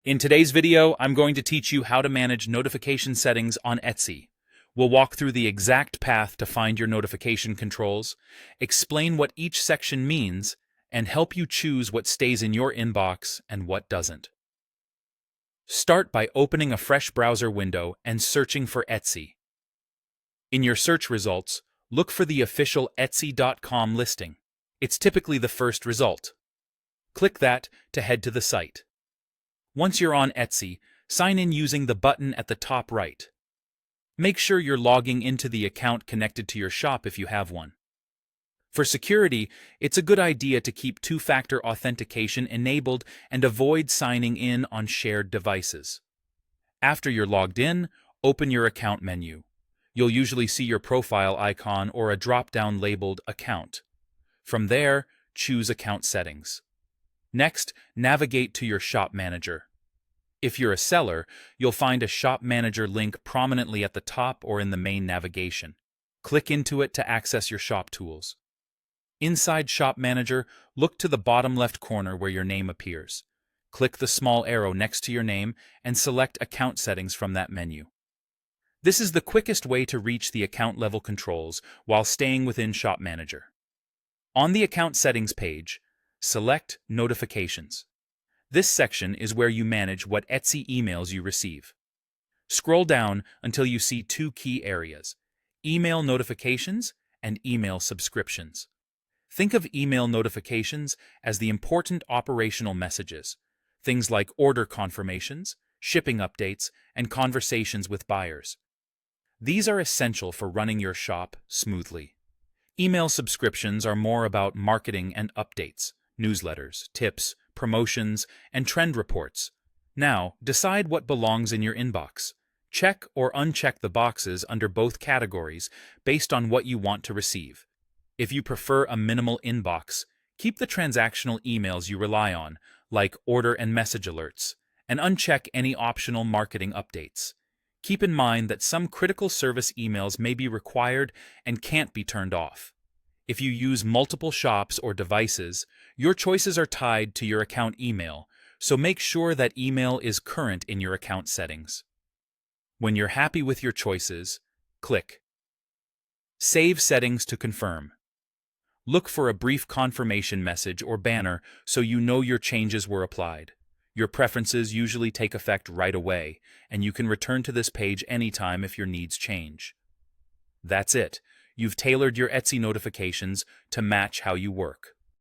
In today's video, I'm going to teach you how to manage notification settings on Etsy. We'll walk through the exact path to find your notification controls, explain what each section means, and help you choose what stays in your inbox and what doesn't. Start by opening a fresh browser window and searching for Etsy. In your search results, look for the official Etsy.com listing. It's typically the first result. Click that to head to the site. Once you're on Etsy, sign in using the button at the top right. Make sure you're logging into the account connected to your shop if you have one. For security, it's a good idea to keep two-factor authentication enabled and avoid signing in on shared devices. After you're logged in, open your account menu. You'll usually see your profile icon or a drop-down labeled Account. From there, choose Account Settings. Next, navigate to your Shop Manager. If you're a seller, you'll find a Shop Manager link prominently at the top or in the main navigation. Click into it to access your shop tools. Inside Shop Manager, look to the bottom left corner where your name appears. Click the small arrow next to your name and select Account Settings from that menu. This is the quickest way to reach the account-level controls while staying within Shop Manager. On the Account Settings page, select Notifications. This section is where you manage what Etsy emails you receive. Scroll down until you see two key areas: email notifications and email subscriptions. Think of email notifications as the important operational messages, things like order confirmations, shipping updates, and conversations with buyers. These are essential for running your shop smoothly. Email subscriptions are more about marketing and updates, newsletters, tips, promotions, and trend reports. Now, decide what belongs in your inbox. Check or uncheck the boxes under both categories based on what you want to receive. If you prefer a minimal inbox, keep the transactional emails you rely on, like order and message alerts, and uncheck any optional marketing updates. Keep in mind that some critical service emails may be required and can't be turned off. If you use multiple shops or devices, your choices are tied to your account email, so make sure that email is current in your account settings. When you're happy with your choices, click Save Settings to confirm. Look for a brief confirmation message or banner so you know your changes were applied. Your preferences usually take effect right away, and you can return to this page anytime if your needs change. That's it. You've tailored your Etsy notifications to match how you work.